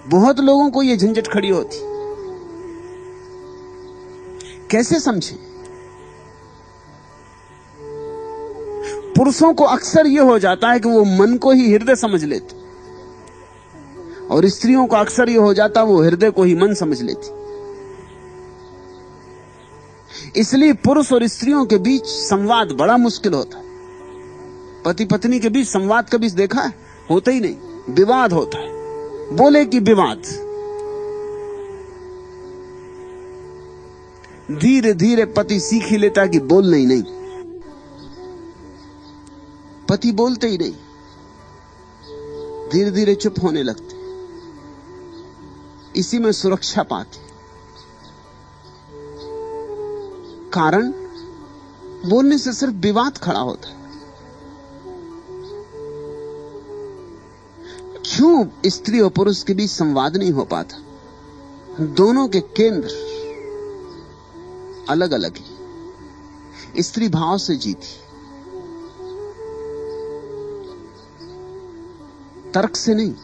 बहुत लोगों को यह झंझट खड़ी होती, कैसे समझें? पुरुषों को अक्सर यह हो जाता है कि वो मन को ही हृदय समझ लेते, और स्त्रियों को अक्सर यह हो जाता है वो हृदय को ही मन समझ लेती। इसलिए पुरुष और स्त्रियों के बीच संवाद बड़ा मुश्किल होता है। पति पत्नी के बीच संवाद कभी देखा है? होता ही नहीं, विवाद होता है। बोले कि विवाद। धीरे धीरे पति सीख ही लेता कि बोलना ही नहीं। पति बोलते ही नहीं, धीरे धीरे चुप होने लगते, इसी में सुरक्षा पाते। कारण बोलने से सिर्फ विवाद खड़ा होता है। क्यों स्त्री और पुरुष के बीच संवाद नहीं हो पाता? दोनों के केंद्र अलग अलग है। स्त्री भाव से जीती, तर्क से नहीं।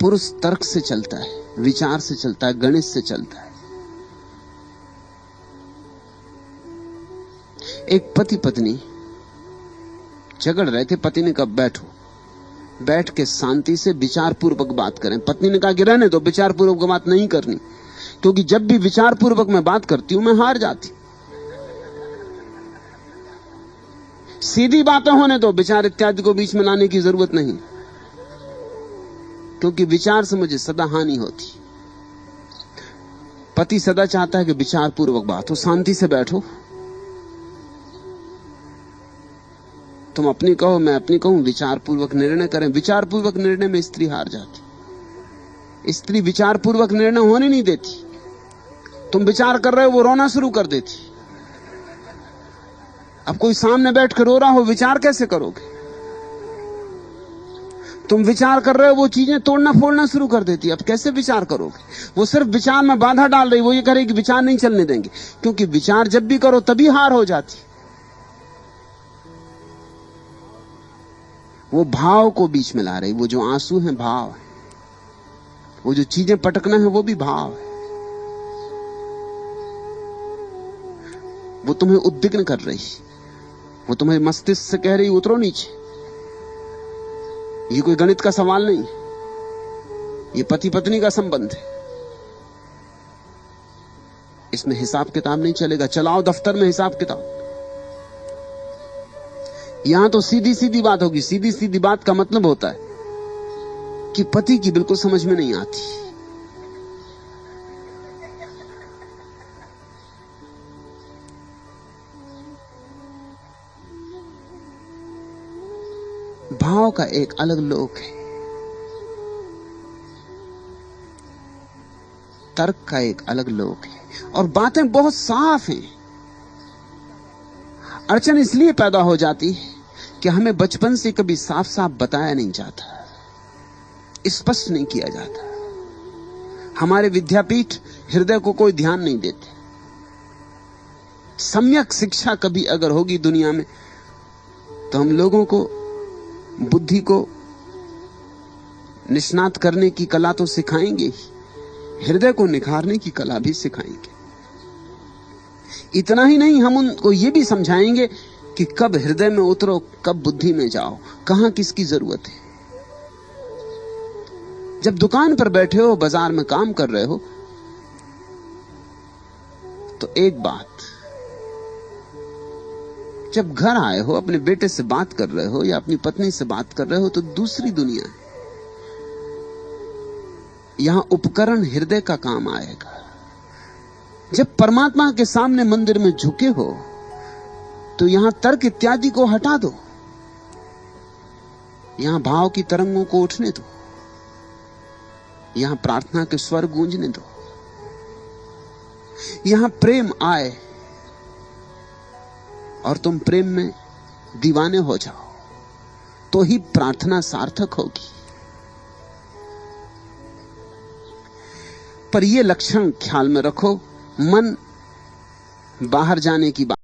पुरुष तर्क से चलता है, विचार से चलता है, गणित से चलता है। एक पति पत्नी झगड़ रहे थे। पति ने कहा बैठो, बैठ के शांति से विचार पूर्वक बात करें। पत्नी ने कहा कि रहने दो, विचार पूर्वक बात नहीं करनी, क्योंकि जब भी विचार पूर्वक मैं बात करती हूं मैं हार जाती। सीधी बातें होने दो, विचार इत्यादि को बीच में लाने की जरूरत नहीं, क्योंकि विचार से मुझे सदा हानि होती। पति सदा चाहता है कि विचार पूर्वक बात हो, शांति से बैठो, तुम अपनी कहो मैं अपनी कहूं, विचार पूर्वक निर्णय करें। विचार पूर्वक निर्णय में स्त्री हार जाती। स्त्री विचार पूर्वक निर्णय होने नहीं देती। तुम विचार कर रहे हो, वो रोना शुरू कर देती। अब कोई सामने बैठ कर रो रहा हो, विचार कैसे करोगे? तुम विचार कर रहे हो, वो चीजें तोड़ना फोड़ना शुरू कर देती। अब कैसे विचार करोगे? वो सिर्फ विचार में बाधा डाल रही। वो ये करेगी विचार नहीं चलने देंगे, क्योंकि विचार जब भी करो तभी हार हो जाती। वो भाव को बीच में ला रही। वो जो आंसू हैं भाव है, वो जो चीजें पटकना है वो भी भाव है। वो तुम्हें उद्विग्न कर रही, वो तुम्हें मस्तिष्क से कह रही उतरो नीचे। ये कोई गणित का सवाल नहीं, ये पति पत्नी का संबंध है। इसमें हिसाब किताब नहीं चलेगा। चलाओ दफ्तर में हिसाब किताब। यहां तो सीधी सीधी बात होगी। सीधी सीधी बात का मतलब होता है कि पति की बिल्कुल समझ में नहीं आती। भाव का एक अलग लोक है, तर्क का एक अलग लोक है, और बातें बहुत साफ हैं। अड़चन इसलिए पैदा हो जाती है कि हमें बचपन से कभी साफ साफ बताया नहीं जाता, स्पष्ट नहीं किया जाता। हमारे विद्यापीठ हृदय को कोई ध्यान नहीं देते। सम्यक शिक्षा कभी अगर होगी दुनिया में तो हम लोगों को बुद्धि को निष्णात करने की कला तो सिखाएंगे ही, हृदय को निखारने की कला भी सिखाएंगे। इतना ही नहीं, हम उनको यह भी समझाएंगे कि कब हृदय में उतरो, कब बुद्धि में जाओ, कहां किसकी जरूरत है। जब दुकान पर बैठे हो, बाजार में काम कर रहे हो, तो एक बात, जब घर आए हो, अपने बेटे से बात कर रहे हो या अपनी पत्नी से बात कर रहे हो, तो दूसरी दुनिया है। यहां उपकरण हृदय का काम आएगा। जब परमात्मा के सामने मंदिर में झुके हो तो यहां तर्क इत्यादि को हटा दो, यहां भाव की तरंगों को उठने दो, यहां प्रार्थना के स्वर गूंजने दो, यहां प्रेम आए और तुम प्रेम में दीवाने हो जाओ, तो ही प्रार्थना सार्थक होगी। पर यह लक्षण ख्याल में रखो, मन बाहर जाने की बात